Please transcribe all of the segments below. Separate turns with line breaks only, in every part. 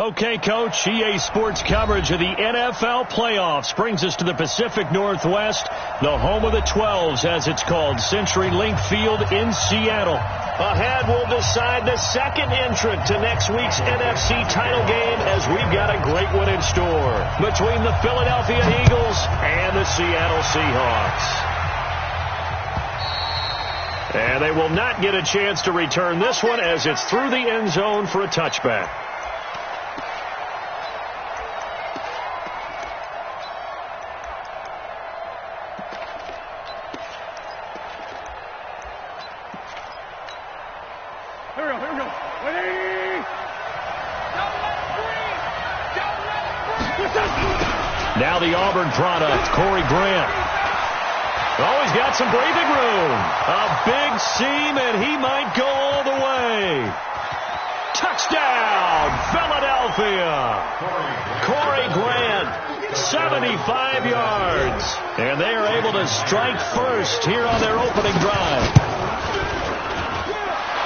Okay, Coach, EA Sports coverage of the NFL playoffs brings us to the Pacific Northwest, the home of the 12s, as it's called, CenturyLink Field in Seattle. Ahead, we'll decide the second entrant to next week's NFC title game, as we've got a great one in store between the Philadelphia Eagles and the Seattle Seahawks. And they will not get a chance to return this one, as it's through the end zone for a touchback. Now the Auburn product, Corey Grant. Oh, he's got some breathing room. A big seam, and he might go all the way. Touchdown, Philadelphia. Corey Grant, 75 yards. And they are able to strike first here on their opening drive.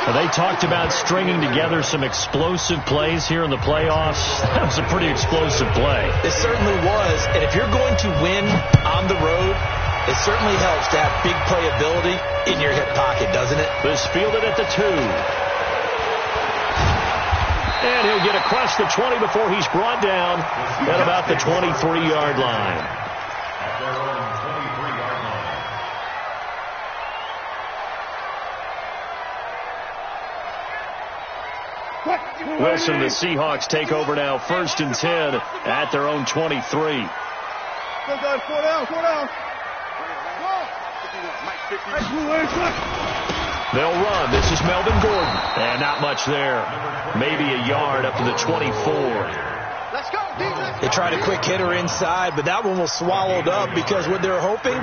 They talked about stringing together some explosive plays here in the playoffs. That was a pretty explosive play.
It certainly was. And if you're going to win on the road, it certainly helps to have big playability in your hip pocket, doesn't it?
This fielded at the 2. And he'll get across the 20 before he's brought down at about the 23-yard line. Wilson, the Seahawks take over now, 1st and 10 at their own 23. They'll run. This is Melvin Gordon. And not much there. Maybe a yard up to the 24.
They tried a quick hitter inside, but that one was swallowed up because what they're hoping,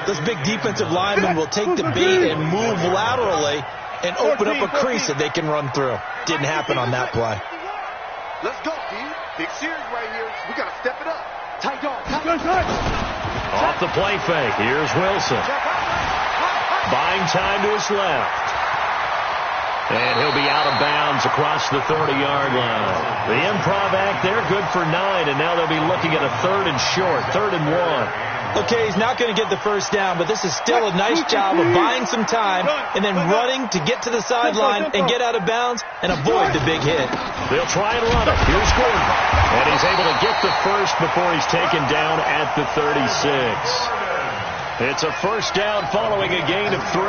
those big defensive linemen will take the bait and move laterally and open up a crease that they can run through. Didn't happen on that play.
Let's go, D. Big series right here. We got to step it up. Tight dog.
Off the play fake. Here's Wilson. Buying time to his left. And he'll be out of bounds across the 30-yard line. The improv act there, good for 9, and now they'll be looking at a 3rd and short, 3rd and 1.
Okay, he's not going to get the first down, but this is still a nice job of buying some time and then running to get to the sideline and get out of bounds and avoid the big hit.
They'll try and run it. Here's Gordon. And he's able to get the first before he's taken down at the 36. It's a first down following a gain of 3.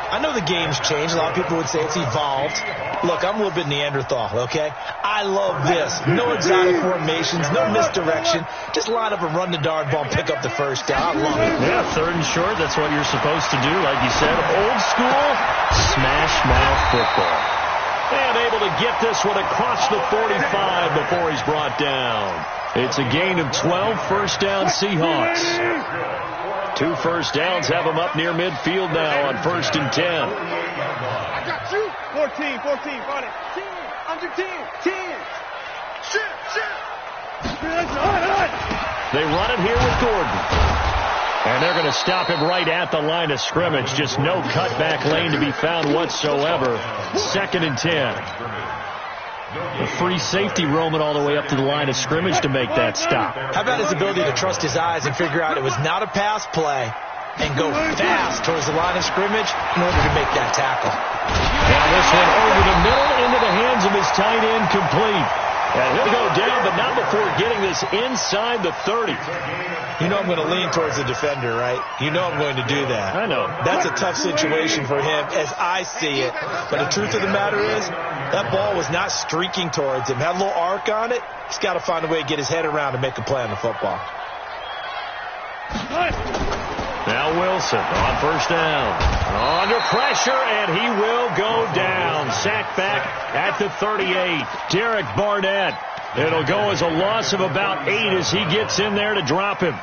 I know the game's changed. A lot of people would say it's evolved. Look, I'm a little bit Neanderthal, okay? I love this. No exotic formations, no misdirection. Just line up and run the dart ball and pick up the first down. I love it.
Yeah, 3rd and short. That's what you're supposed to do. Like you said, old school smash mouth football. And able to get this one across the 45 before he's brought down. It's a gain of 12, first down Seahawks. 2 first downs have them up near midfield now on 1st and 10.
I got you. 14, got it. 10, under 10, 10. Shoot.
They run it here with Gordon. And they're going to stop him right at the line of scrimmage. Just no cutback lane to be found whatsoever. 2nd and 10. A free safety roaming all the way up to the line of scrimmage to make that stop.
How about his ability to trust his eyes and figure out it was not a pass play and go fast towards the line of scrimmage in order to make that tackle.
Now this one over the middle into the hands of his tight end, complete. And he'll go down, but not before getting this inside the 30.
You know I'm going to lean towards the defender, right? You know I'm going to do that.
I know.
That's a tough situation for him as I see it. But the truth of the matter is, that ball was not streaking towards him. Had a little arc on it. He's got to find a way to get his head around and make a play on the football.
Now Wilson on 1st down. Under pressure, and he will go down. Sacked back at the 38. Derek Barnett. It'll go as a loss of about 8 as he gets in there to drop him.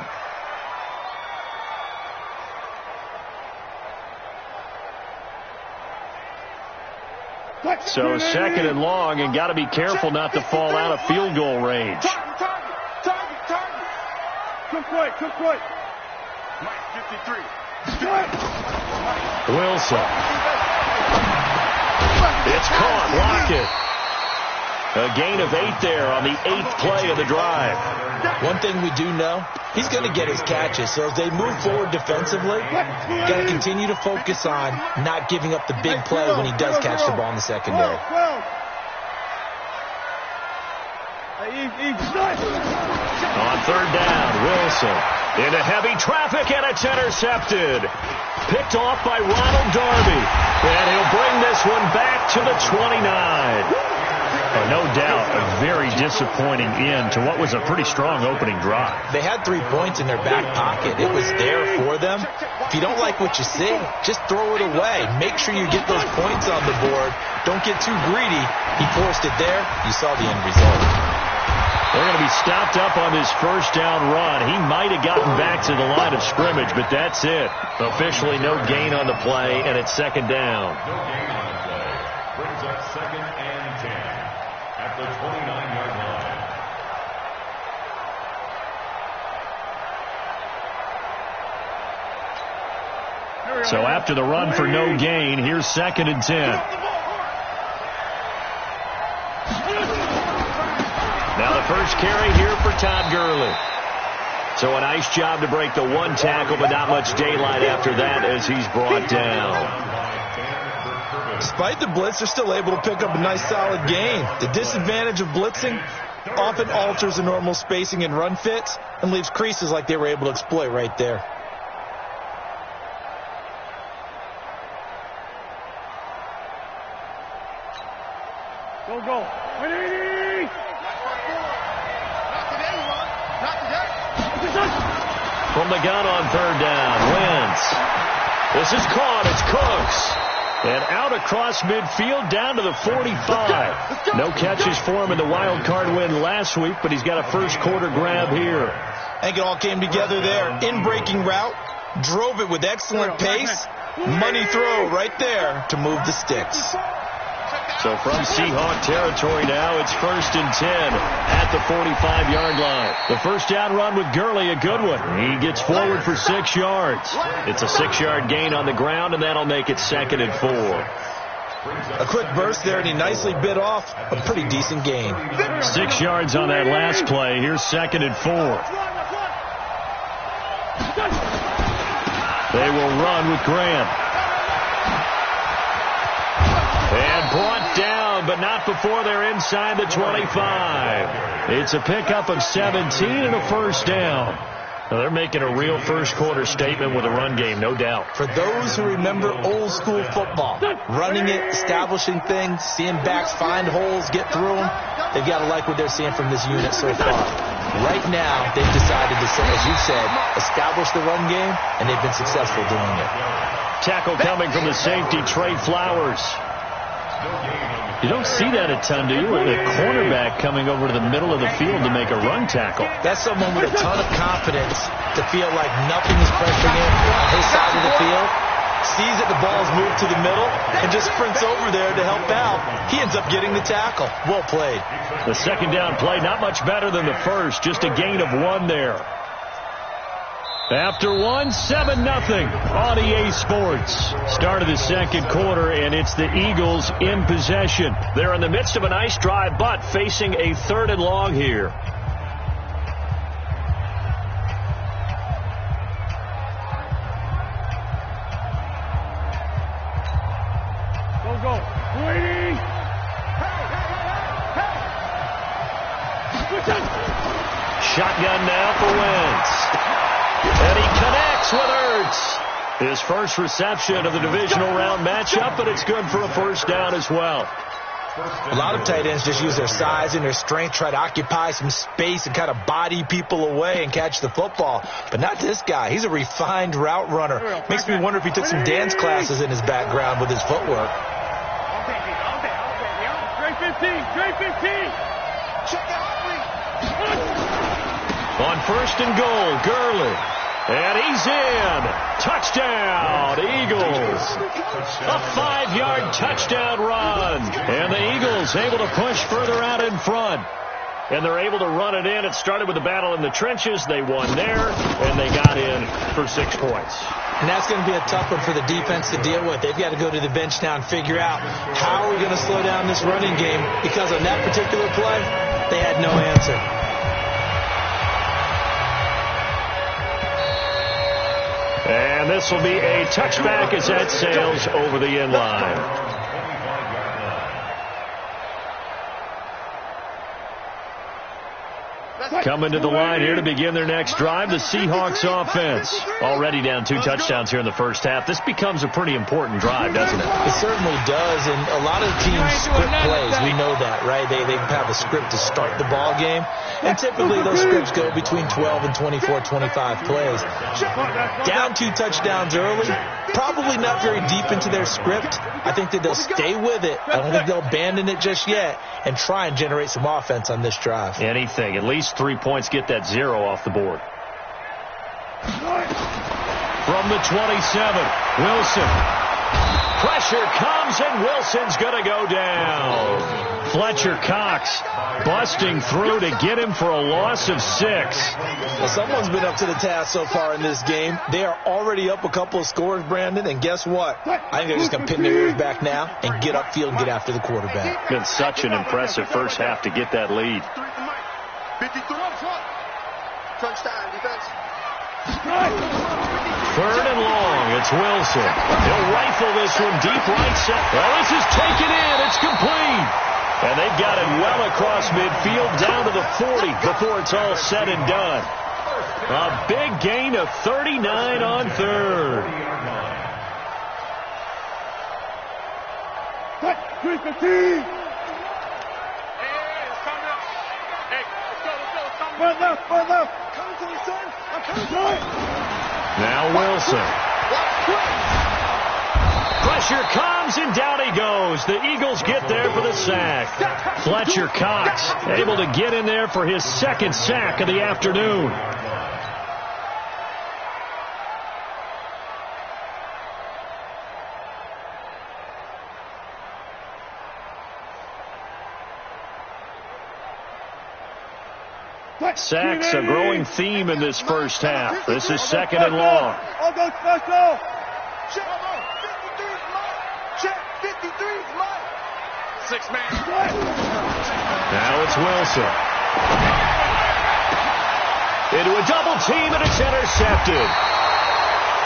So 2nd and long, and got to be careful not to fall out of field goal range.
Cook right.
Wilson. It's caught. Lockett. A gain of 8 there on the 8th play of the drive.
One thing we do know, he's going to get his catches. So as they move forward defensively, got to continue to focus on not giving up the big play when he does catch the ball in the secondary.
On 3rd down, Wilson into heavy traffic, and it's intercepted. Picked off by Ronald Darby. And he'll bring this one back to the 29. No doubt a very disappointing end to what was a pretty strong opening drive.
They had 3 points in their back pocket. It was there for them. If you don't like what you see, just throw it away. Make sure you get those points on the board. Don't get too greedy. He forced it there. You saw the end result.
They're going to be stopped up on this 1st down run. He might have gotten back to the line of scrimmage, but that's it. Officially no gain on the play, and it's 2nd down.
No gain on the play. Brings up 2nd and 10 at the 29-yard line.
So after the run for no gain, here's 2nd and 10. Now the first carry here for Todd Gurley. So a nice job to break the 1 tackle, but not much daylight after that as he's brought down.
Despite the blitz, they're still able to pick up a nice solid gain. The disadvantage of blitzing often alters the normal spacing and run fits and leaves creases like they were able to exploit right there.
Go. Ready!
From the gun on 3rd down, Wentz. This is caught. It's Cooks. And out across midfield down to the 45. No catches for him in the wild card win last week, but he's got a first quarter grab here.
I think it all came together there. In-breaking route, drove it with excellent pace. Money throw right there to move the sticks.
So from Seahawk territory now, it's 1st and 10 at the 45-yard line. The 1st down run with Gurley, a good one. He gets forward for 6 yards. It's a 6-yard gain on the ground, and that'll make it 2nd and 4.
A quick burst there, and he nicely bit off a pretty decent gain.
6 yards on that last play. Here's 2nd and 4. They will run with Graham. And brought down, but not before they're inside the 25. It's a pickup of 17 and a 1st down. Now they're making a real first quarter statement with a run game, no doubt.
For those who remember old school football, running it, establishing things, seeing backs find holes, get through them, they've got to like what they're seeing from this unit so far. Right now, they've decided to, as you said, establish the run game, and they've been successful doing it.
Tackle coming from the safety, Trey Flowers. You don't see that a ton, do you? With a cornerback coming over to the middle of the field to make a run tackle.
That's someone with a ton of confidence to feel like nothing is pressuring him on his side of the field. Sees that the ball is moved to the middle and just sprints over there to help out. He ends up getting the tackle. Well played.
The 2nd down play, not much better than the first. Just a gain of 1 there. After one, 7-0 on EA Sports. Start of the second quarter, and it's the Eagles in possession. They're in the midst of a nice drive, but facing a 3rd and long here.
Go. Waiting.
Shotgun now for Wentz. And he connects with Ertz. His first reception of the divisional round matchup, but it's good for a first down as well.
A lot of tight ends just use their size and their strength, try to occupy some space and kind of body people away and catch the football. But not this guy. He's a refined route runner. Makes me wonder if he took some dance classes in his background with his footwork.
Straight 15. Check out.
On 1st and goal, Gurley. And he's in. Touchdown, Eagles. A 5-yard touchdown run. And the Eagles able to push further out in front. And they're able to run it in. It started with a battle in the trenches. They won there, and they got in for 6 points.
And that's going to be a tough one for the defense to deal with. They've got to go to the bench now and figure out how are we going to slow down this running game, because on that particular play, they had no answer.
And this will be a touchback as that sails over the end line. Coming to the line here to begin their next drive, the Seahawks offense. Already down 2 touchdowns here in the first half. This becomes a pretty important drive, doesn't it?
It certainly does, and a lot of teams script plays. We know that, right? They have a script to start the ball game, and typically those scripts go between 12 and 24, 25 plays. Down 2 touchdowns early, probably not very deep into their script. I think that they'll stay with it. I don't think they'll abandon it just yet and try and generate some offense on this drive.
Anything. At least 3 points, get that 0 off the board. From the 27, Wilson. Pressure comes, and Wilson's going to go down. Fletcher Cox busting through to get him for a loss of 6.
Well, someone's been up to the task so far in this game. They are already up a couple of scores, Brandon, and guess what? I think they're just going to pin their ears back now and get upfield and get after the quarterback.
Been such an impressive first half to get that lead.
53 up front. Touchdown, defense.
3rd and long. It's Wilson. He'll rifle this one deep right side. Well, this is taken in. It's complete. And they've got it well across midfield down to the 40 before it's all said and done. A big gain of 39 on 3rd.
315. Run left. Coming to me, son. I'm coming to it.
Now Wilson. Pressure comes, and down he goes. The Eagles get there for the sack. Fletcher Cox able to get in there for his 2nd sack of the afternoon. Sacks, a growing theme in this first half. This is 2nd and long.
I'll go special. Check 53's mine. 6-man.
Now it's Wilson. Into a double team, and it's intercepted.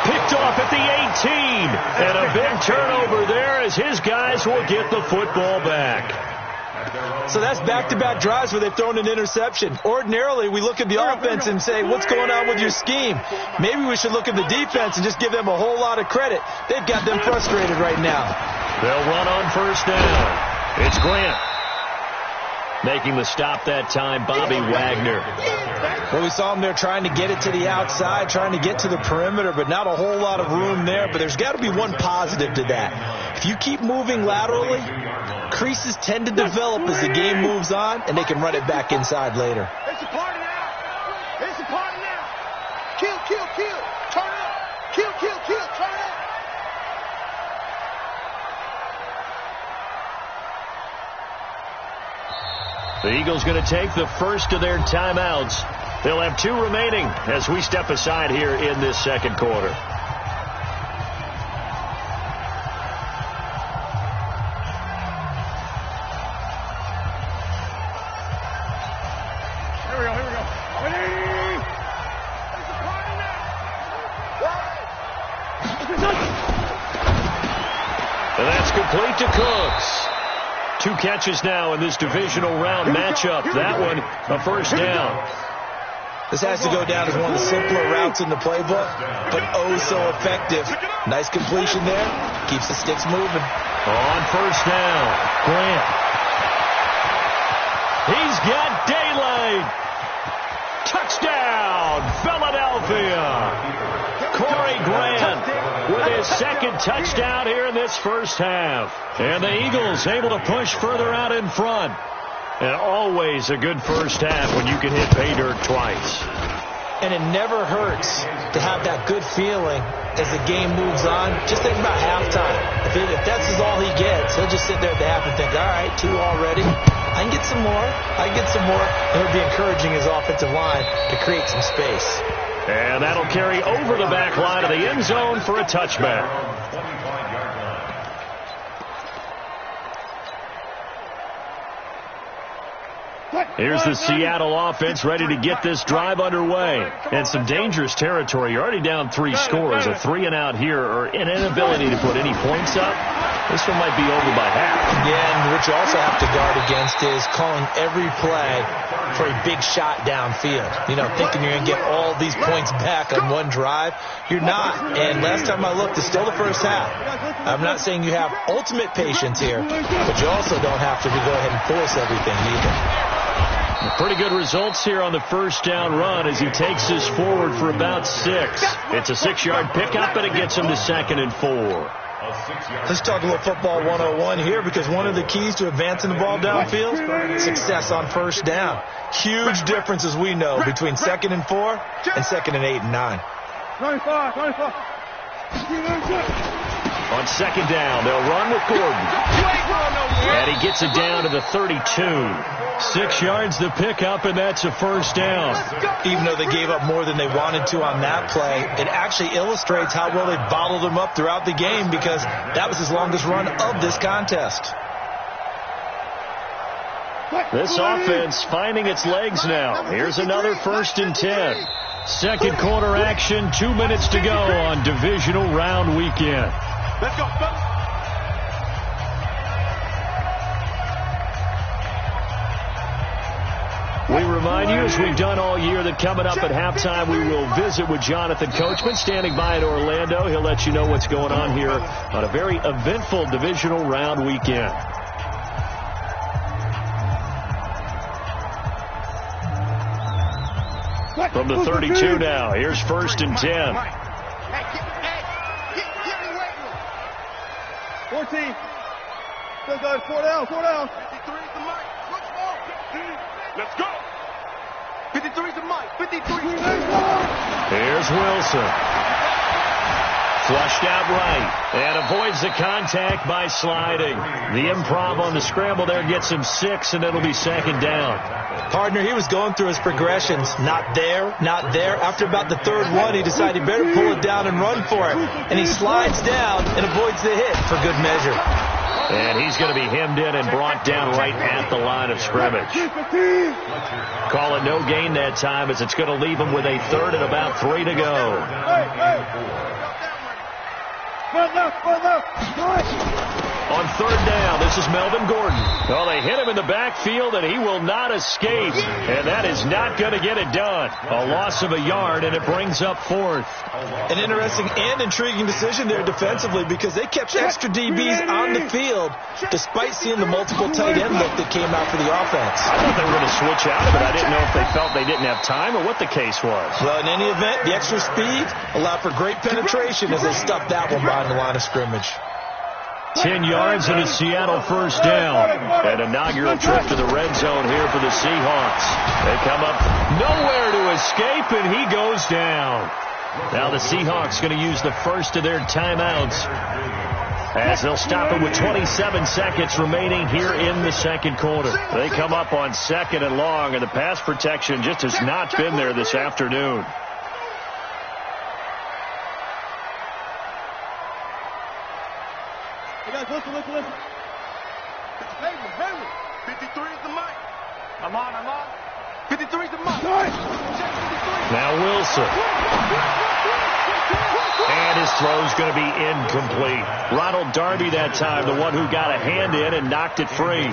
Picked off at the 18. And a big turnover there as his guys will get the football back.
So that's back-to-back drives where they've thrown an interception. Ordinarily, we look at the offense and say, what's going on with your scheme? Maybe we should look at the defense and just give them a whole lot of credit. They've got them frustrated right now.
They'll run on 1st down. It's Grant. Making the stop that time, Bobby Wagner.
Well, we saw him there trying to get it to the outside, trying to get to the perimeter, but not a whole lot of room there. But there's got to be one positive to that. If you keep moving laterally, creases tend to develop as the game moves on, and they can run it back inside later.
It's a party now. It's a party now. Kill. Turn up. Kill. Turn up.
The Eagles going to take the first of their timeouts. They'll have 2 remaining as we step aside here in this second quarter. And that's complete to Cooks. 2 catches now in this divisional round matchup. That one, a first down.
This has to go down as one of the simpler routes in the playbook, but oh so effective. Nice completion there. Keeps the sticks moving.
On first down, Grant. He's got daylight. Touchdown, Philadelphia. Corey Grant with his second touchdown here in this first half. And the Eagles able to push further out in front. And always a good first half when you can hit pay dirt twice.
And it never hurts to have that good feeling as the game moves on. Just think about halftime. If that's all he gets, he'll just sit there at the half and think, all right, 2 already. I can get some more. I can get some more. And he'll be encouraging his offensive line to create some space.
And that'll carry over the back line of the end zone for a touchback. Here's the Seattle offense ready to get this drive underway. And some dangerous territory. You're already down 3 scores. A 3-and-out here or an inability to put any points up. This one might be over by half.
Yeah, and what you also have to guard against is calling every play for a big shot downfield. You know, thinking you're going to get all these points back on one drive. You're not. And last time I looked, it's still the first half. I'm not saying you have ultimate patience here, but you also don't have to go ahead and force everything either.
Pretty good results here on the first down run as he takes this forward for about 6. It's a 6-yard pickup, and it gets him to 2nd and 4.
Let's talk a little football 101 here, because one of the keys to advancing the ball downfield, success on first down. Huge difference, as we know, between 2nd and 4 and 2nd and 8 and 9.
25.
On 2nd down, they'll run with Gordon. And he gets it down to the 32. 6 yards the pickup, and that's a first down.
Even though they gave up more than they wanted to on that play, it actually illustrates how well they bottled them up throughout the game, because that was his longest run of this contest.
This offense finding its legs now. Here's another 1st and 10. Second quarter action, 2 minutes to go on divisional round weekend.
Let's go, fellas.
We remind you, as we've done all year, that coming up at halftime, we will visit with Jonathan Coachman, standing by in Orlando. He'll let you know what's going on here on a very eventful divisional round weekend. From the 32 now, here's 1st and 10.
14. Let's go. 4 down. 4 down. 53 to Mike. Let's go. 53 to Mike. 53.
Here's Wilson. Flushed out right and avoids the contact by sliding. The improv on the scramble there gets him 6, and it'll be 2nd down.
Partner, he was going through his progressions. Not there, not there. After about the 3rd one, he decided he better pull it down and run for it. And he slides down and avoids the hit for good measure.
And he's going to be hemmed in and brought down right at the line of scrimmage. Call it no gain that time, as it's going to leave him with a 3rd and about 3 to go. On 3rd down, this is Melvin Gordon. Well, they hit him in the backfield, and he will not escape. And that is not going to get it done. A loss of a yard, and it brings up 4th.
An interesting and intriguing decision there defensively, because they kept extra DBs on the field despite seeing the multiple tight end look that came out for the offense.
I thought they were going to switch out of it. I didn't know if they felt they didn't have time or what the case was.
Well, in any event, the extra speed allowed for great penetration as they stuffed that one behind the line of scrimmage.
10 yards and a Seattle first down. An inaugural trip to the red zone here for the Seahawks. They come up nowhere to escape, and he goes down. Now the Seahawks going to use the first of their timeouts. as they'll stop it with 27 seconds remaining here in the second quarter. They come up on 2nd and long, and the pass protection just has not been there this afternoon.
Hey guys, listen. 53 is the mic. I'm on. 53 is the mic.
Now Wilson. And his throw's going to be incomplete. Ronald Darby that time, the one who got a hand in and knocked it free.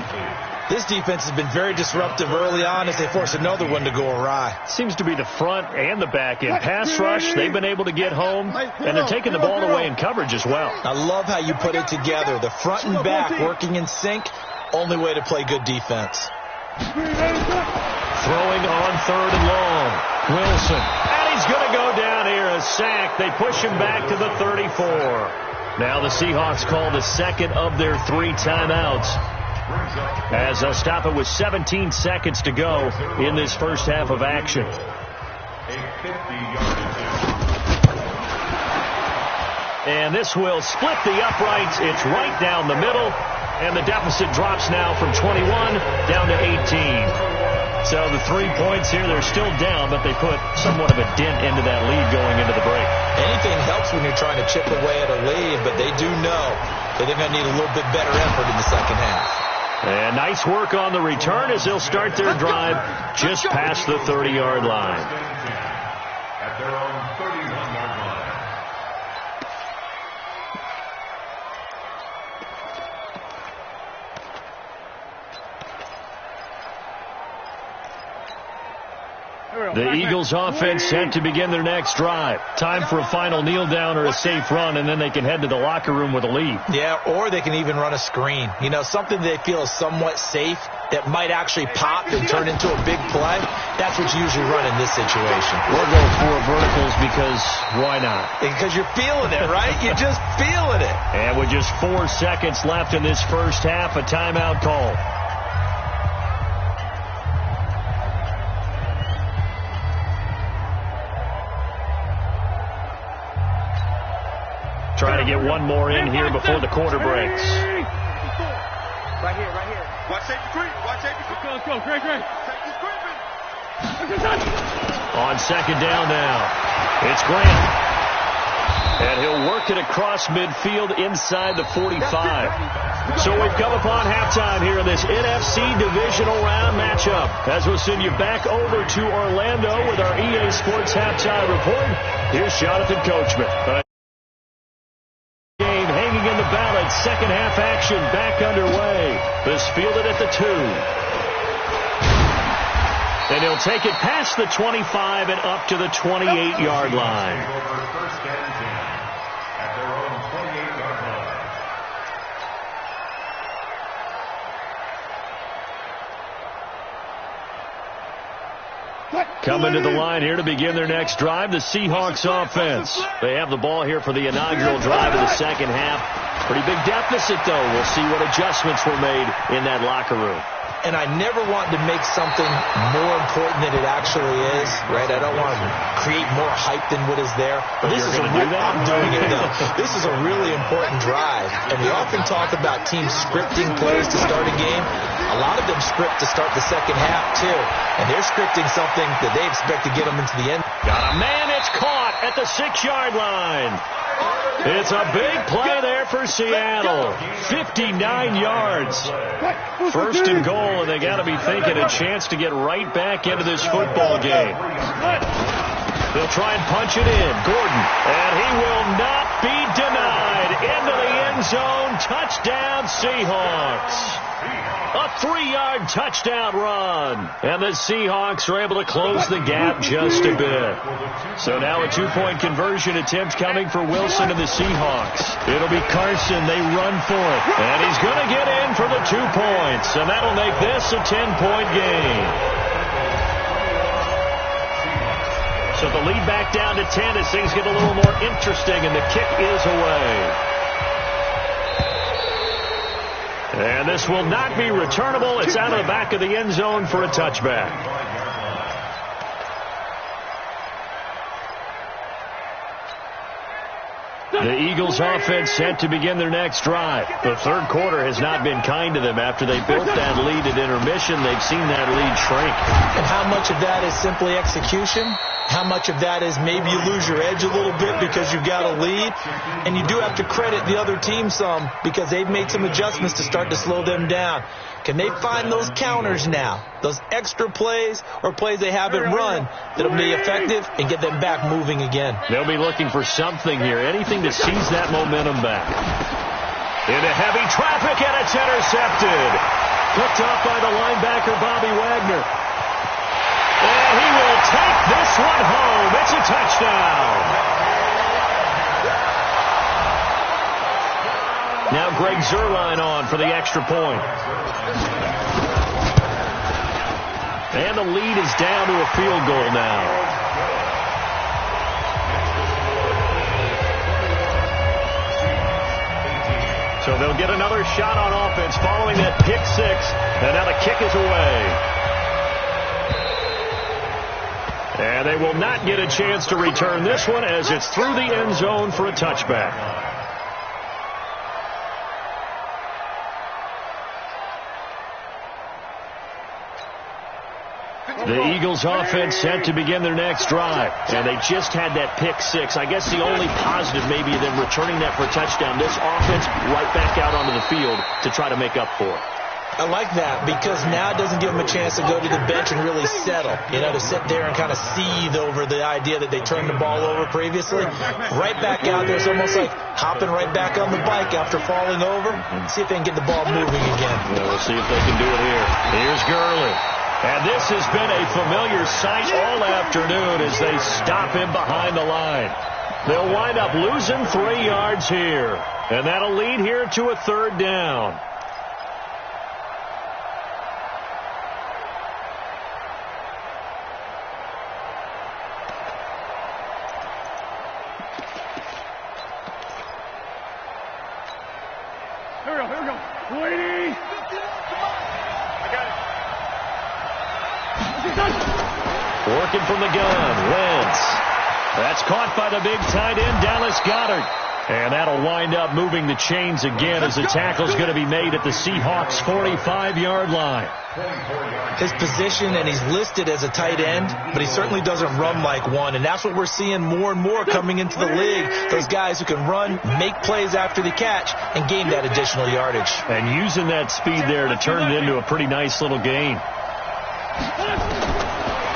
This defense has been very disruptive early on as they force another one to go awry.
Seems to be the front and the back end. Pass rush, they've been able to get home, and they're taking the ball away in coverage as well.
I love how you put it together. The front and back working in sync, only way to play good defense.
Throwing on 3rd and long. Wilson. And he's going to go down here, a sack. They push him back to the 34. Now the Seahawks call the second of their 3 timeouts, as they'll stop it with 17 seconds to go in this first half of action. And this will split the uprights. It's right down the middle, and the deficit drops now from 21 down to 18. So the 3 points here, they're still down, but they put somewhat of a dent into that lead going into the break.
Anything helps when you're trying to chip away at a lead, but they do know that they're going to need a little bit better effort in the second half.
And nice work on the return as they'll start their drive just past the 30-yard line.
At their own 31-yard line.
The Eagles offense set to begin their next drive. Time for a final kneel down or a safe run, and then they can head to the locker room with a lead.
Yeah, or they can even run a screen. You know, something they feel is somewhat safe that might actually pop and turn into a big play. That's what you usually run in this situation.
Or go for verticals because why not?
Because you're feeling it, right? You're just feeling it.
And with just 4 seconds left in this first half, a timeout call. Trying to get one more in here before the quarter breaks.
Right here. Watch safety creep. Let's go. Great. Safety's creeping.
On 2nd down now, it's Grant. And he'll work it across midfield inside the 45. So we've come upon halftime here in this NFC Divisional Round matchup. As we'll send you back over to Orlando with our EA Sports Halftime Report, here's Jonathan Coachman. In the ballot, second half action back underway. This fielded at the 2. And he'll take it past the 25 and up to the 28-yard line.
First and 10 at their own 28-yard line.
Coming to the line here to begin their next drive, the Seahawks offense. They have the ball here for the inaugural drive of the second half. Pretty big deficit, though. We'll see what adjustments were made in that locker room.
And I never want to make something more important than it actually is, right? I don't want to create more hype than what is there.
But this is
I'm doing it, though. This is a really important drive. And we often talk about teams scripting plays to start a game. A lot of them script to start the second half, too. And they're scripting something that they expect to get them into the end.
Got a man, it's caught at the 6-yard line. It's a big play there for Seattle. 59 yards. First and goal, and they got to be thinking a chance to get right back into this football game. They'll try and punch it in. Gordon, and he will not be denied. Into the end zone. Touchdown, Seahawks. A 3-yard touchdown run. And the Seahawks are able to close the gap just a bit. So now a 2-point conversion attempt coming for Wilson and the Seahawks. It'll be Carson. They run for it. And he's going to get in for the 2 points. And that'll make this a 10-point game. So the lead back down to 10 as things get a little more interesting, and the kick is away. And this will not be returnable. It's out of the back of the end zone for a touchback. The Eagles offense set to begin their next drive. The third quarter has not been kind to them. After they built that lead at intermission, they've seen that lead shrink.
And how much of that is simply execution? How much of that is maybe you lose your edge a little bit because you've got a lead? And you do have to credit the other team some because they've made some adjustments to start to slow them down. Can they find those counters now, those extra plays or plays they haven't run that'll be effective and get them back moving again?
They'll be looking for something here, anything to seize that momentum back. Into heavy traffic, and it's intercepted. Picked off by the linebacker, Bobby Wagner. And he will take this one home. It's a touchdown. Now Greg Zuerlein on for the extra point. And the lead is down to a field goal now. So they'll get another shot on offense following that pick six. And now the kick is away. And they will not get a chance to return this one as it's through the end zone for a touchback. The Eagles offense set to begin their next drive. And they just had that pick six. I guess the only positive maybe of them returning that for a touchdown. This offense right back out onto the field to try to make up for it.
I like that because now it doesn't give them a chance to go to the bench and really settle, to sit there and kind of seethe over the idea that they turned the ball over previously. Right back out there. It's almost like hopping right back on the bike after falling over. See if they can get the ball moving again.
Yeah, we'll see if they can do it here. Here's Gurley. And this has been a familiar sight all afternoon as they stop him behind the line. They'll wind up losing 3 yards here. And that'll lead here to a third down.
Here we go. Lady. I got it.
Working from the gun. Wentz. That's caught by the big tight end, Dallas Goedert. And that'll wind up moving the chains again as the tackle's going to be made at the Seahawks' 45-yard line.
His position, and he's listed as a tight end, but he certainly doesn't run like one. And that's what we're seeing more and more coming into the league. Those guys who can run, make plays after the catch, and gain that additional yardage.
And using that speed there to turn it into a pretty nice little gain.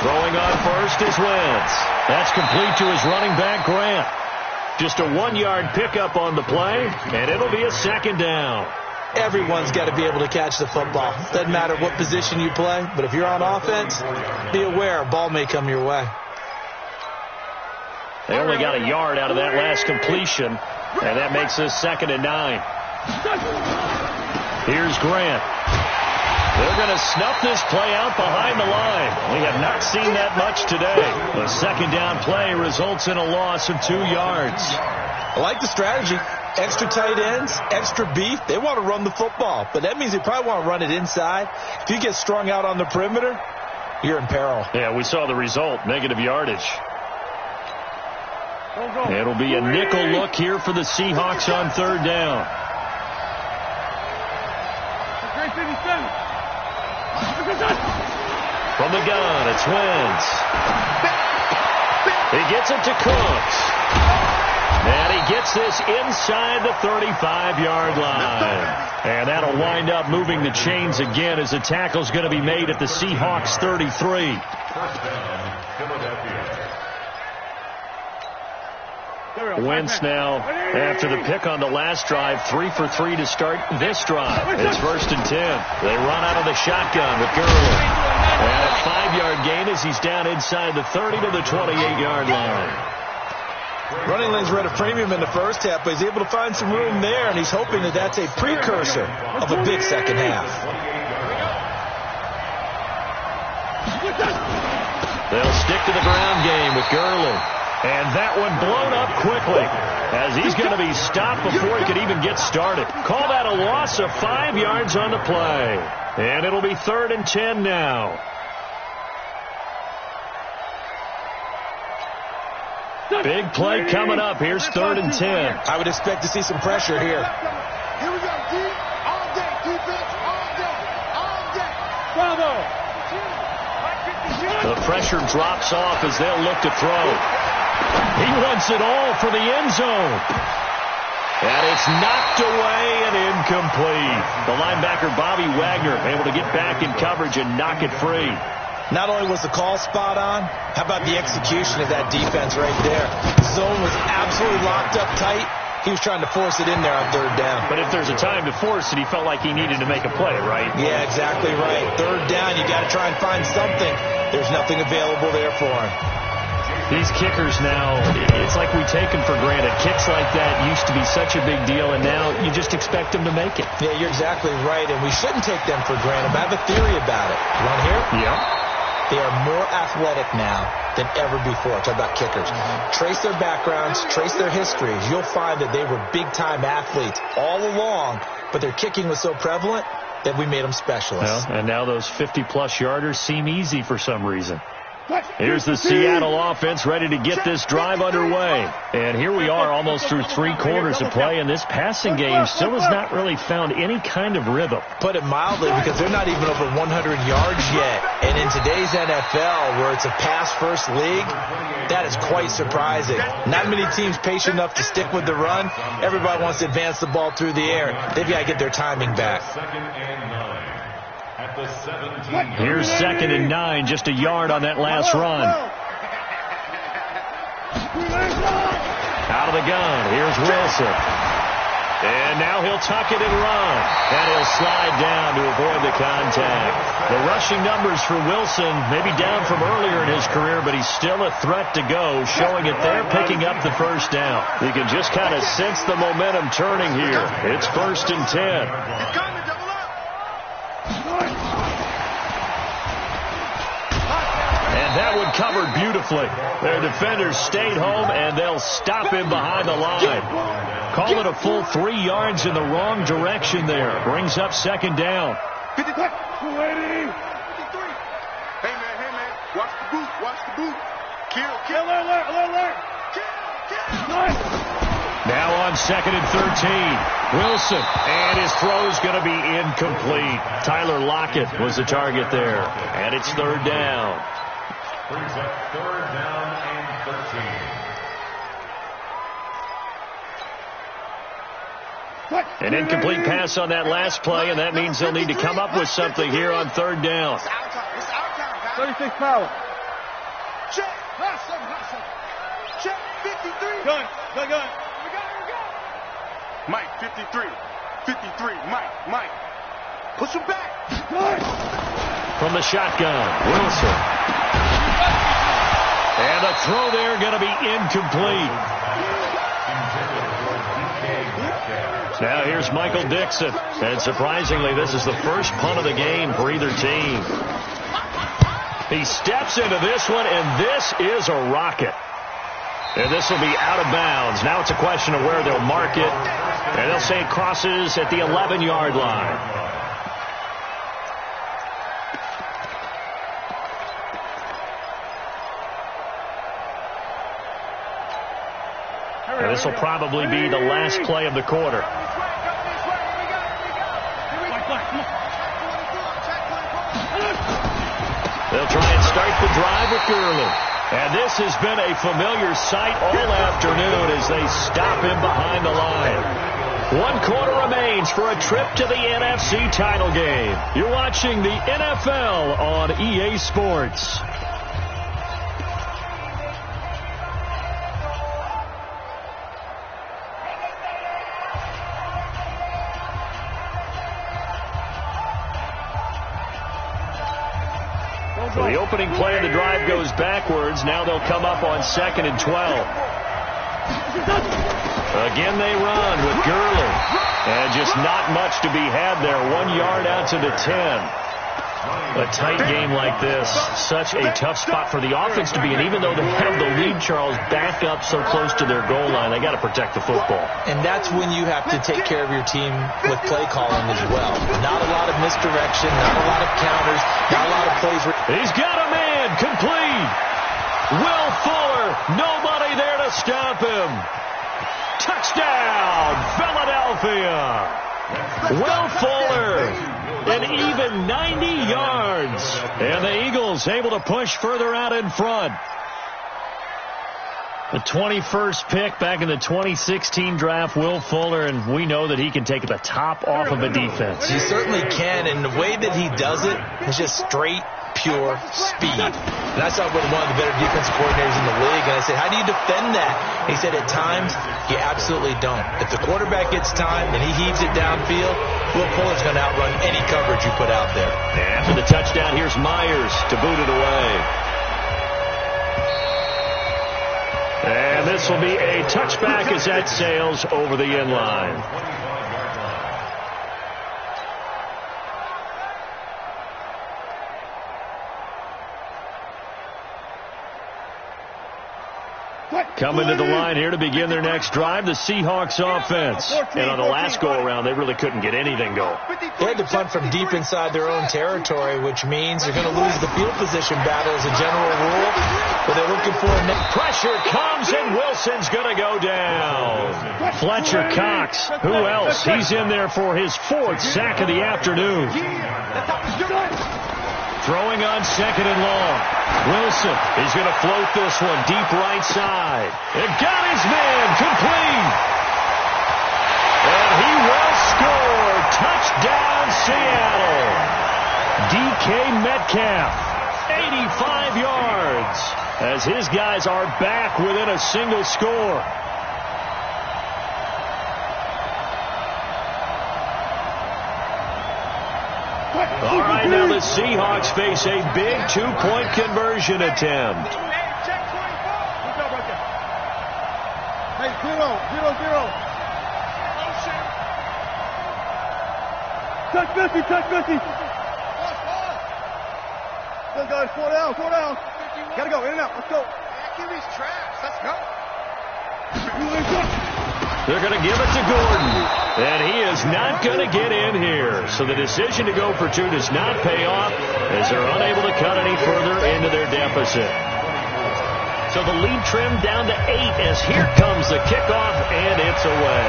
Throwing on first is Wentz. That's complete to his running back, Grant. Just a 1-yard pickup on the play, and it'll be a second down.
Everyone's got to be able to catch the football. Doesn't matter what position you play, but if you're on offense, be aware a ball may come your way.
They only got a yard out of that last completion, and that makes this 2nd and 9. Here's Grant. They're going to snuff this play out behind the line. We have not seen that much today. The second down play results in a loss of 2 yards.
I like the strategy. Extra tight ends, extra beef. They want to run the football, but that means they probably want to run it inside. If you get strung out on the perimeter, you're in peril.
Yeah, we saw the result, negative yardage. It'll be a nickel look here for the Seahawks on 3rd down. From the gun, it's Wentz. He gets it to Cooks. And he gets this inside the 35-yard line. And that'll wind up moving the chains again as the tackle's going to be made at the Seahawks 33. Wentz now, after the pick on the last drive, 3 for 3 to start this drive. It's 1st and 10. They run out of the shotgun with Gurley. And a 5-yard gain as he's down inside the 30 to the 28-yard line.
Running lanes were at a premium in the first half, but he's able to find some room there, and he's hoping that that's a precursor of a big second half.
They'll stick to the ground game with Gurley. And that one blown up quickly as he's going to be stopped before he could even get started. Call that a loss of 5 yards on the play. And it'll be 3rd and 10 now. Big play coming up. Here's 3rd and 10.
I would expect to see some pressure here.
Here we go, D. All day, defense, all day, all day. Bravo.
The pressure drops off as they'll look to throw. He wants it all for the end zone. And it's knocked away and incomplete. The linebacker, Bobby Wagner, able to get back in coverage and knock it free.
Not only was the call spot on, how about the execution of that defense right there? Zone was absolutely locked up tight. He was trying to force it in there on 3rd down.
But if there's a time to force it, he felt like he needed to make a play, right?
Yeah, exactly right. 3rd down, you got to try and find something. There's nothing available there for him.
These kickers now, it's like we take them for granted. Kicks like that used to be such a big deal, and now you just expect them to make it.
Yeah, you're exactly right, and we shouldn't take them for granted. I have a theory about it. You want to hear it?
Yeah.
They are more athletic now than ever before. Talk about kickers. Trace their backgrounds, trace their histories. You'll find that they were big-time athletes all along, but their kicking was so prevalent that we made them specialists.
Well, and now those 50-plus yarders seem easy for some reason. Here's the Seattle offense ready to get this drive underway. And here we are almost through 3 quarters of play, and this passing game still has not really found any kind of rhythm.
Put it mildly, because they're not even over 100 yards yet. And in today's NFL, where it's a pass-first league, that is quite surprising. Not many teams patient enough to stick with the run. Everybody wants to advance the ball through the air. They've got to get their timing back.
Here's 2nd and 9, just a yard on that last run. Out of the gun, here's Wilson. And now he'll tuck it and run. And he'll slide down to avoid the contact. The rushing numbers for Wilson, maybe down from earlier in his career, but he's still a threat to go, showing it there, picking up the 1st down. You can just kind of sense the momentum turning here. It's 1st and 10. That one covered beautifully. Their defenders stayed home, and they'll stop him behind the line. Call it a full 3 yards in the wrong direction there. Brings up 2nd down.
53. Hey, man. Watch the boot. Watch the boot. Kill. Alert. Kill.
Now on 2nd and 13. Wilson. And his throw's going to be incomplete. Tyler Lockett was the target there. And it's 3rd down.
Brings up 3rd down and 13.
An incomplete pass on that last play, and that means they'll need to come up with something here on 3rd down.
36 power. Check. Check. 53. Gun. We got. Mike, 53. Mike. Push him back.
From the shotgun, Wilson. And a throw there going to be incomplete. Now here's Michael Dixon. And surprisingly, this is the first punt of the game for either team. He steps into this one, and this is a rocket. And this will be out of bounds. Now it's a question of where they'll mark it. And they'll say it crosses at the 11-yard line. And this will probably be the last play of the quarter. They'll try and start the drive with Gurley. And this has been a familiar sight all afternoon as they stop him behind the line. 1 quarter remains for a trip to the NFC title game. You're watching the NFL on EA Sports. So the opening play of the drive goes backwards. Now they'll come up on 2nd and 12. Again they run with Gurley. And just not much to be had there. 1 yard out to the 10. A tight game like this, such a tough spot for the offense to be in. Even though they have the lead, Charles, back up so close to their goal line, they got to protect the football.
And that's when you have to take care of your team with play calling as well. Not a lot of misdirection, not a lot of counters, not a lot of plays.
He's got a man, complete. Will Fuller, nobody there to stop him. Touchdown, Philadelphia. Will Fuller, an even 90 yards. And the Eagles able to push further out in front. The 21st pick back in the 2016 draft, Will Fuller, and we know that he can take the top off of a defense.
He certainly can, and the way that he does it is just straight, pure speed. And I saw it with one of the better defensive coordinators in the league, and I said, how do you defend that? He said, at times, you absolutely don't. If the quarterback gets time and he heaves it downfield, Will Fuller's going to outrun any coverage you put out there.
And after the touchdown, here's Myers to boot it away. And this will be a touchback as that sails over the end line. Coming to the line here to begin their next drive, the Seahawks offense. And on the last go-around, they really couldn't get anything going.
They had to punt from deep inside their own territory, which means they're going to lose the field position battle as a general rule. But they're looking for a net.
Pressure comes, and Wilson's going to go down. Fletcher Cox, who else? He's in there for his 4th sack of the afternoon. Throwing on 2nd and long. Wilson is going to float this one deep right side. And got his man complete. And he will score. Touchdown, Seattle. DK Metcalf, 85 yards, as his guys are back within a single score. All right, now the Seahawks face a big 2-point conversion attempt.
Hey, 0-0-0. Touch 50, touch 50. Let's go, 4 down, 4 down. Gotta go, in and out, let's go. Kiwi's trash, let's go.
They're going to give it to Gordon, and he is not going to get in here. So the decision to go for 2 does not pay off as they're unable to cut any further into their deficit. So the lead trimmed down to 8 as here comes the kickoff, and it's away.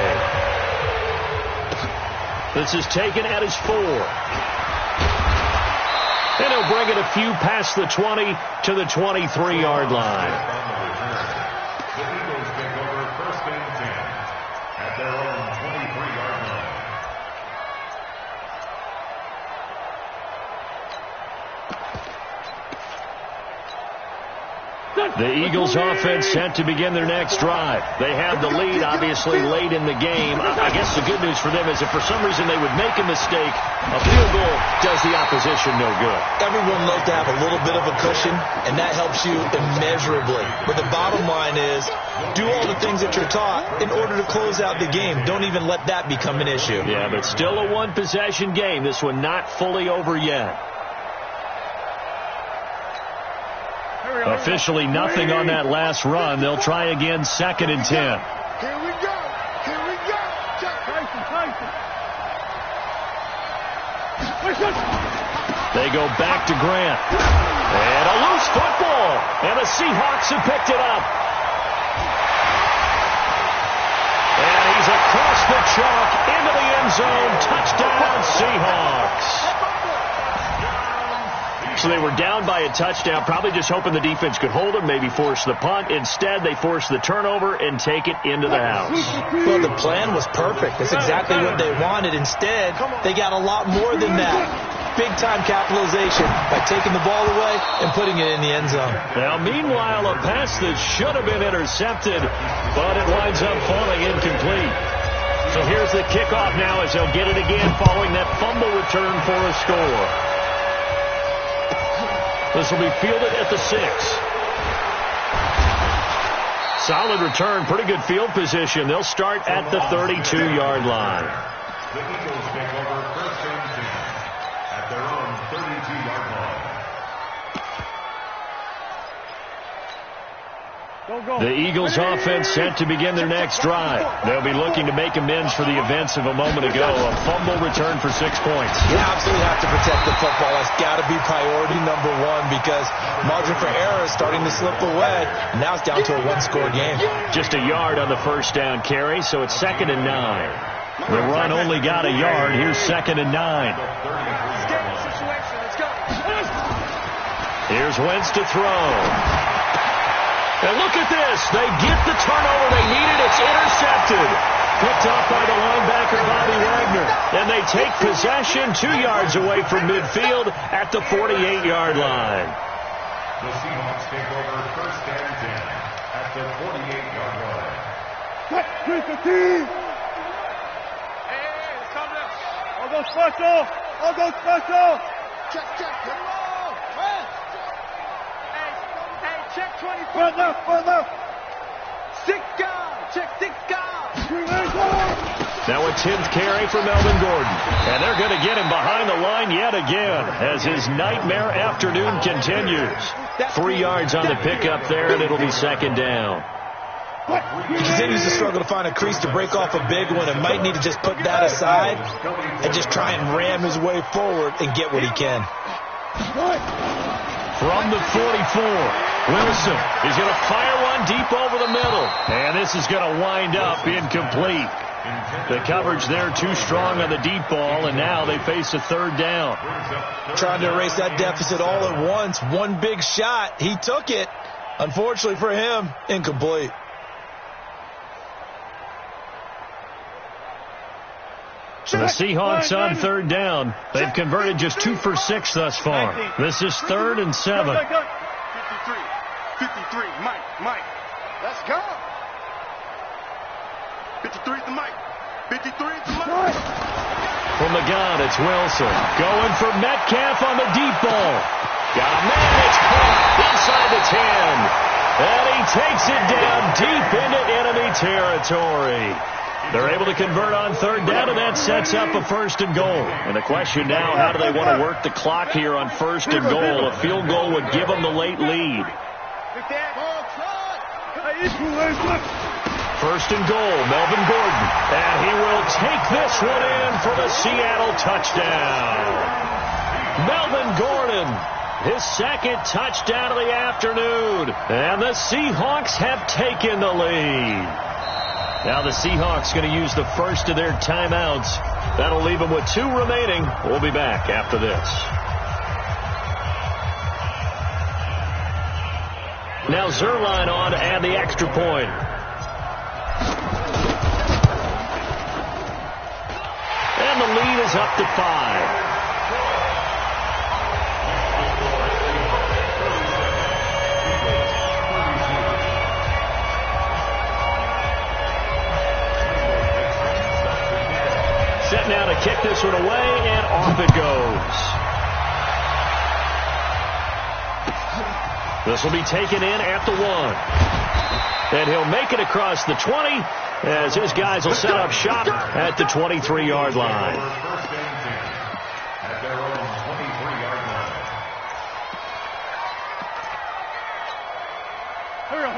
This is taken at his 4. And he'll bring it a few past the 20 to the 23-yard line. The Eagles offense set to begin their next drive. They have the lead, obviously, late in the game. I guess the good news for them is if for some reason they would make a mistake, a field goal does the opposition no good.
Everyone loves to have a little bit of a cushion, and that helps you immeasurably. But the bottom line is, do all the things that you're taught in order to close out the game. Don't even let that become an issue.
Yeah, but still a one-possession game. This one not fully over yet. Officially nothing on that last run. They'll try again 2nd and 10.
Here we go. Here we go. Tyson.
They go back to Grant. And a loose football. And the Seahawks have picked it up. And he's across the chalk into the end zone. Touchdown, Seahawks. So they were down by a touchdown, probably just hoping the defense could hold them, maybe force the punt. Instead, they force the turnover and take it into the house.
Well, the plan was perfect. That's exactly what they wanted. Instead, they got a lot more than that. Big-time capitalization by taking the ball away and putting it in the end zone.
Now, meanwhile, a pass that should have been intercepted, but it winds up falling incomplete. So here's the kickoff now as they'll get it again following that fumble return for a score. This will be fielded at the 6. Solid return, pretty good field position. They'll start at the 32-yard line.
The Eagles take over 1st and 10 at their own 32-yard
The Eagles offense set to begin their next drive. They'll be looking to make amends for the events of a moment ago. A fumble return for 6 points.
You absolutely have to protect the football. That's got to be priority number one because margin for error is starting to slip away. Now it's down to a one-score game.
Just a yard on the first down carry, so it's 2nd and 9. The run only got a yard. Here's 2nd and 9. Here's Wentz to throw. And look at this. They get the turnover they needed. It's intercepted. Picked off by the linebacker, Bobby Wagner. And they take possession 2 yards away from midfield at the 48-yard line.
The Seahawks take over 1st and 10 at the 48-yard line.
I'll go special. I'll go special. Check. Come on. Check 24. Front left. 6 guys. Check 6 guys.
Now a 10th carry for Melvin Gordon. And they're going to get him behind the line yet again as his nightmare afternoon continues. 3 yards on the pickup there, and it'll be 2nd down.
He continues to struggle to find a crease to break off a big one and might need to just put that aside and just try and ram his way forward and get what he can.
From the 44, Wilson is going to fire one deep over the middle. And this is going to wind up incomplete. The coverage there too strong on the deep ball, and now they face a 3rd down.
Trying to erase that deficit all at once. One big shot. He took it. Unfortunately for him, incomplete.
The Seahawks on 3rd down. They've converted just 2 for 6 thus far. This is 3rd and 7.
53, Mike. Let's go. 53 to Mike. 53 to Mike.
From the gun, it's Wilson. Going for Metcalf on the deep ball. Got a man, it's caught inside the 10. And he takes it down deep into enemy territory. They're able to convert on 3rd down, and that sets up a 1st and goal. And the question now, how do they want to work the clock here on 1st and goal? A field goal would give them the late lead. 1st and goal, Melvin Gordon. And he will take this one in for the Seattle touchdown. Melvin Gordon, his 2nd touchdown of the afternoon. And the Seahawks have taken the lead. Now the Seahawks going to use the first of their timeouts. That'll leave them with 2 remaining. We'll be back after this. Now Zerline on to add the extra point. And the lead is up to 5. Set now to kick this one away, and off it goes. This will be taken in at the 1. And he'll make it across the 20 as his guys will set up shop at the 23-yard line.
At their own 23-yard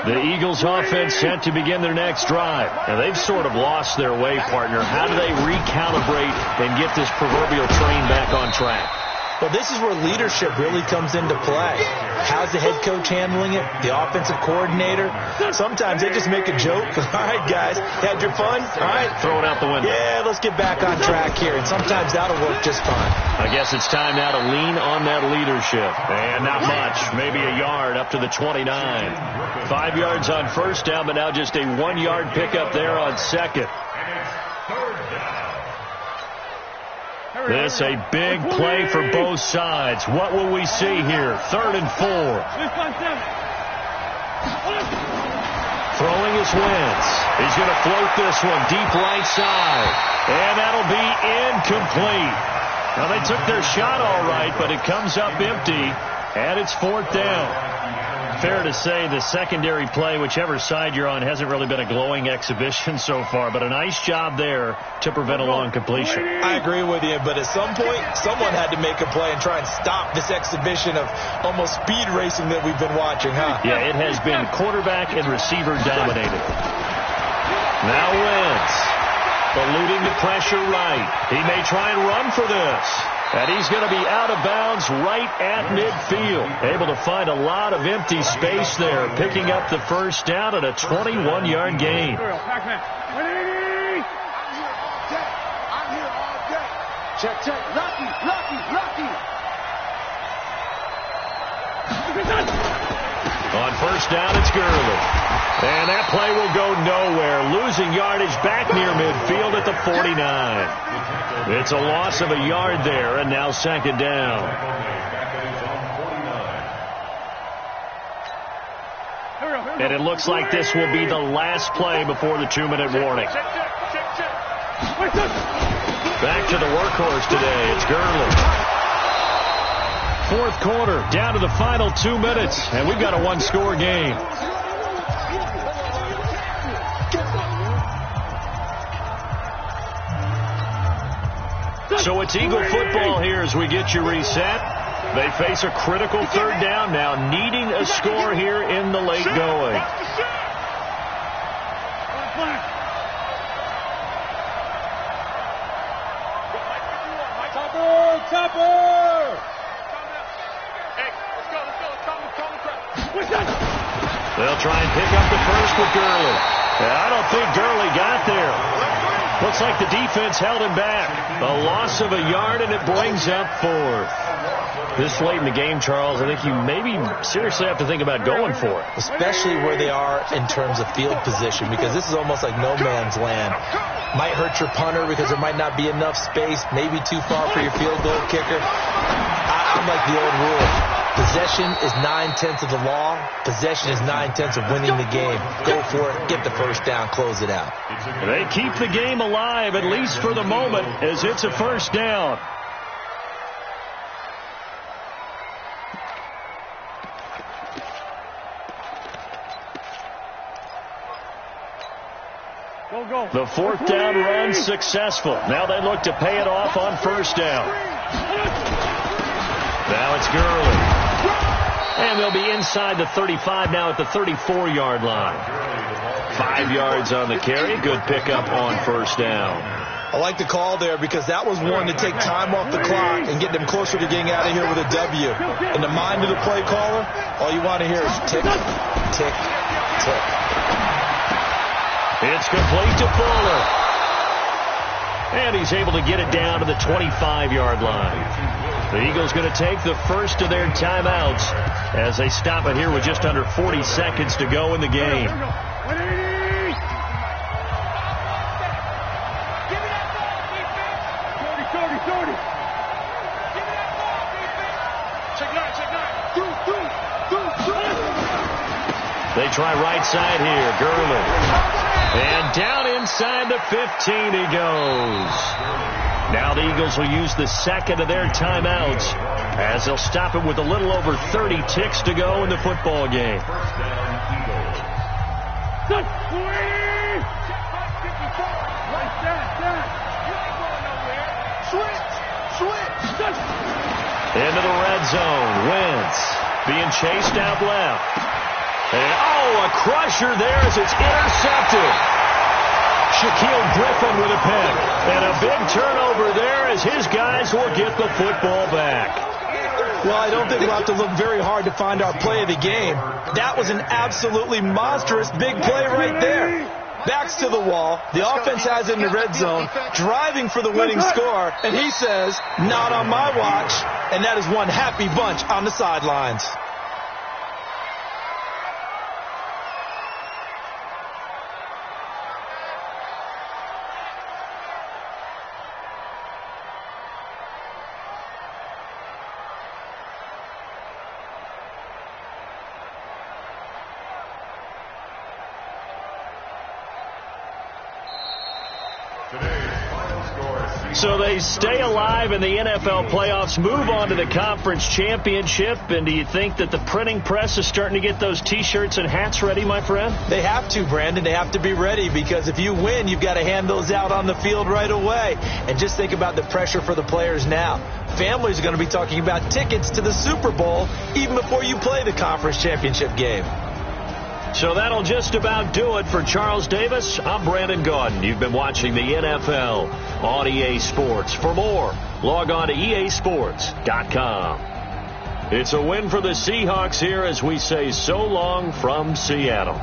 line.
The Eagles offense set to begin their next drive. And they've sort of lost their way, partner. How do they recalibrate and get this proverbial train back on track?
Well, this is where leadership really comes into play. How's the head coach handling it? The offensive coordinator? Sometimes they just make a joke. All right, guys, had your fun? All right.
Throw it out the window.
Yeah, let's get back on track here. And sometimes that'll work just fine.
I guess it's time now to lean on that leadership. And not much. Maybe a yard up to the 29. 5 yards on 1st down, but now just a 1-yard pickup there on 2nd. This a big play for both sides. What will we see here? 3rd and 4. Throwing is Wentz. He's going to float this one deep right side. And that'll be incomplete. Now they took their shot all right, but it comes up empty. And it's 4th down. Fair to say the secondary play, whichever side you're on, hasn't really been a glowing exhibition so far, but a nice job there to prevent a long completion.
I agree with you, but at some point, someone had to make a play and try and stop this exhibition of almost speed racing that we've been watching, huh?
Yeah, it has been quarterback and receiver dominated. Now Wentz, eluding the pressure right. He may try and run for this. And he's going to be out of bounds right at midfield. Able to find a lot of empty space there, picking up the first down at a 21-yard gain.
I'm here all day. Check. Lucky.
On first down, it's Gurley. And that play will go nowhere. Losing yardage back near midfield at the 49. It's a loss of a yard there, and now second down. And it looks like this will be the last play before the 2-minute warning. Back to the workhorse today. It's Gurley. Fourth quarter, down to the final 2 minutes, and we've got a one-score game. So it's Eagle football here as we get you reset. They face a critical third down now, needing a score here in the late going. They'll try and pick up the first with Gurley. I don't think Gurley got there. Looks like the defense held him back. A loss of a yard, and it brings up fourth. This late in the game, Charles, I think you maybe seriously have to think about going for it.
Especially where they are in terms of field position, because this is almost like no man's land. Might hurt your punter because there might not be enough space, maybe too far for your field goal kicker. I'm like the old rule. Possession is 9/10 of the law. Possession is 9/10 of winning the game. Go for it. Get the first down. Close it out.
They keep the game alive, at least for the moment, as it's a first down. The fourth down run successful. Now they look to pay it off on first down. Now it's Gurley. And they'll be inside the 35 now at the 34-yard line. 5 yards on the carry. Good pickup on first down.
I like the call there because that was one to take time off the clock and get them closer to getting out of here with a W. In the mind of the play caller, all you want to hear is tick, tick, tick.
It's complete to Fuller. And he's able to get it down to the 25-yard line. The Eagles going to take the first of their timeouts as they stop it here with just under 40 seconds to go in the game. They try right side here. Gurley. And down inside the 15 he goes. Now the Eagles will use the second of their timeouts as they'll stop it with a little over 30 ticks to go in the football game. Into the red zone. Wentz being chased out left. And, a crusher there as it's intercepted. Shaquille Griffin with a pick. And a big turnover there as his guys will get the football back.
Well, I don't think we'll have to look very hard to find our play of the game. That was an absolutely monstrous big play right there. Backs to the wall. The offense has it in the red zone, driving for the winning score. And he says, not on my watch. And that is one happy bunch on the sidelines.
So they stay alive in the NFL playoffs, move on to the conference championship. And do you think that the printing press is starting to get those T-shirts and hats ready, my friend?
They have to, Brandon. They have to be ready because if you win, you've got to hand those out on the field right away. And just think about the pressure for the players now. Families are going to be talking about tickets to the Super Bowl even before you play the conference championship game.
So that'll just about do it for Charles Davis. I'm Brandon Gaudin. You've been watching the NFL on EA Sports. For more, log on to easports.com. It's a win for the Seahawks here as we say so long from Seattle.